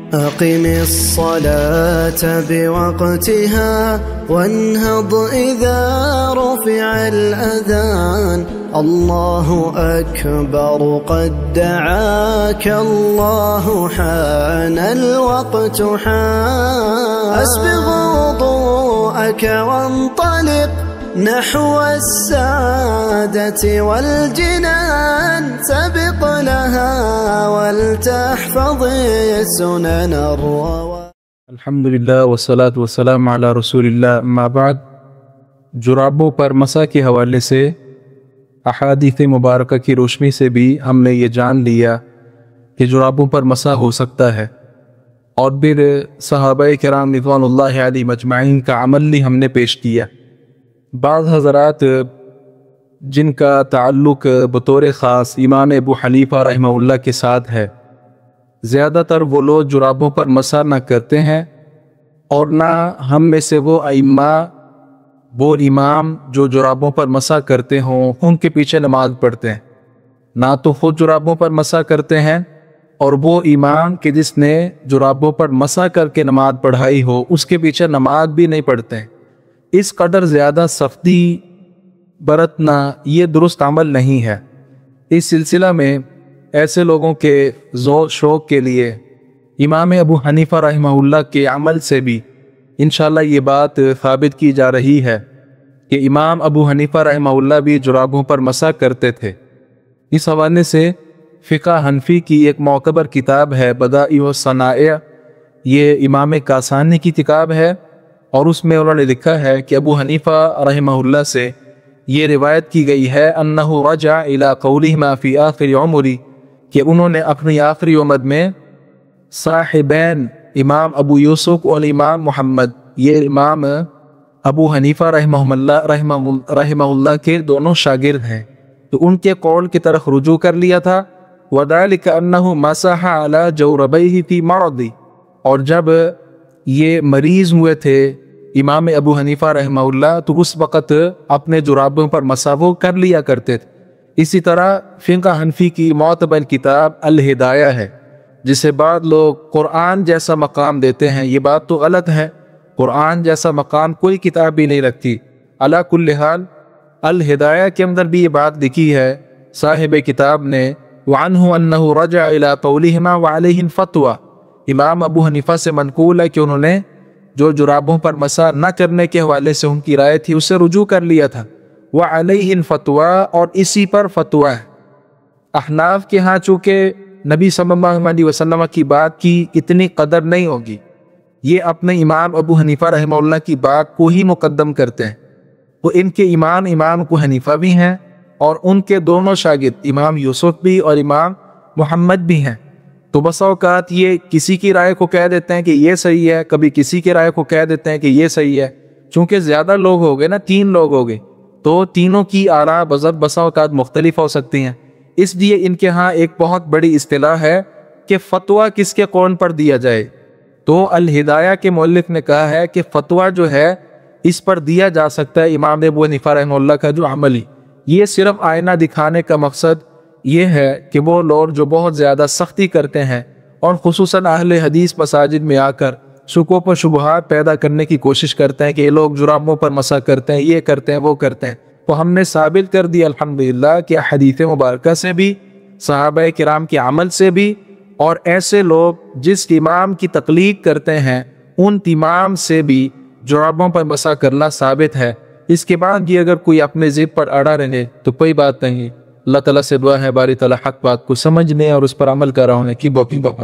أقم الصلاة بوقتها وانهض إذا رفع الأذان الله أكبر قد دعاك الله حان الوقت حان أسبغ وضوءك وانطلق نحو السعادة والجنان سبق لها ولتحفظ سنن الروان. الحمدللہ والصلاة والسلام علی رسول اللہ. اما بعد، جرابوں پر مسح کے حوالے سے احادیث مبارکہ کی روشنی سے بھی ہم نے یہ جان لیا کہ جرابوں پر مسح ہو سکتا ہے، اور پھر صحابہ کرام رضوان اللہ علیہم اجمعین کا عمل ہم نے پیش کیا. بعض حضرات جن کا تعلق بطور خاص امام ابو حنیفہ رحمہ اللہ کے ساتھ ہے، زیادہ تر وہ لوگ جرابوں پر مسح نہ کرتے ہیں، اور نہ ہم میں سے وہ ائمہ، وہ امام جو جرابوں پر مسح کرتے ہوں ان کے پیچھے نماز پڑھتے ہیں، نہ تو خود جرابوں پر مسح کرتے ہیں، اور وہ امام کہ جس نے جرابوں پر مسح کر کے نماز پڑھائی ہو اس کے پیچھے نماز بھی نہیں پڑھتے ہیں. اس قدر زیادہ سختی برتنا یہ درست عمل نہیں ہے. اس سلسلہ میں ایسے لوگوں کے ذوق شوق کے لیے امام ابو حنیفہ رحمہ اللہ کے عمل سے بھی انشاءاللہ یہ بات ثابت کی جا رہی ہے کہ امام ابو حنیفہ رحمہ اللہ بھی جرابوں پر مسح کرتے تھے. اس حوالے سے فقہ حنفی کی ایک معتبر کتاب ہے بدائع الصنائع، یہ امام کاسانی کی کتاب ہے، اور اس میں انہوں نے لکھا ہے کہ ابو حنیفہ رحمہ اللہ سے یہ روایت کی گئی ہے انہ رجع الی قولہما فی آخر عمری، کہ انہوں نے اپنی آخری عمر میں صاحبین امام ابو یوسف اور امام محمد، یہ امام ابو حنیفہ رحمہ اللہ کے دونوں شاگرد ہیں، تو ان کے قول کی طرف رجوع کر لیا تھا. وذلک انہ مسح علی جوربیہ فی مرضی، اور جب یہ مریض ہوئے تھے امام ابو حنیفہ رحمہ اللہ تو اس وقت اپنے جرابوں پر مسح وہ کر لیا کرتے تھے. اسی طرح فقہ حنفی کی معتبر کتاب الہدایہ ہے، جسے بعض لوگ قرآن جیسا مقام دیتے ہیں. یہ بات تو غلط ہے، قرآن جیسا مقام کوئی کتاب بھی نہیں رکھتی. علی کل حال الہدایہ کے اندر بھی یہ بات لکھی ہے صاحب کتاب نے، وعنہ انہ رجع الی قولہما وعلیہ الفتوی، امام ابو حنیفہ سے منقول ہے کہ انہوں نے جو جرابوں پر مسح نہ کرنے کے حوالے سے ان کی رائے تھی اسے رجوع کر لیا تھا. وعلیہ الفتوی، اور اسی پر فتویٰ ہے. احناف کے ہاں چونکہ نبی صلی اللہ علیہ وسلم کی بات کی اتنی قدر نہیں ہوگی، یہ اپنے امام ابو حنیفہ رحمہ اللہ کی بات کو ہی مقدم کرتے ہیں. وہ ان کے امام ابو حنیفہ بھی ہیں، اور ان کے دونوں شاگرد امام یوسف بھی اور امام محمد بھی ہیں. تو بسا اوقات یہ کسی کی رائے کو کہہ دیتے ہیں کہ یہ صحیح ہے، کبھی کسی کی رائے کو کہہ دیتے ہیں کہ یہ صحیح ہے. چونکہ زیادہ لوگ ہو گئے نا، 3 لوگ ہو گئے، تو تینوں کی آراء بسا اوقات مختلف ہو سکتی ہیں. اس لیے ان کے ہاں ایک بہت بڑی اصطلاح ہے کہ فتویٰ کس کے قول پر دیا جائے. تو الہدایہ کے مؤلف نے کہا ہے کہ فتویٰ جو ہے اس پر دیا جا سکتا ہے امام ابو حنیفہ رحمہ اللہ کا جو عملی. یہ صرف آئینہ دکھانے کا مقصد یہ ہے کہ وہ لوگ جو بہت زیادہ سختی کرتے ہیں اور خصوصاً اہل حدیث مساجد میں آ کر شکوک و شبہات پیدا کرنے کی کوشش کرتے ہیں کہ یہ لوگ جرابوں پر مسح کرتے ہیں، یہ کرتے ہیں، وہ کرتے ہیں، تو ہم نے ثابت کر دیا الحمدللہ کہ حدیث مبارکہ سے بھی، صحابہ کرام کے عمل سے بھی، اور ایسے لوگ جس امام کی تقلید کرتے ہیں ان امام سے بھی جرابوں پر مسح کرنا ثابت ہے. اس کے بعد بھی اگر کوئی اپنے ضد پر اڑا رہے تو کوئی بات نہیں. اللہ تعالیٰ سے دعا ہے باری تعالیٰ حق بات کو سمجھنے اور اس پر عمل کر رہا ہوں کی بہت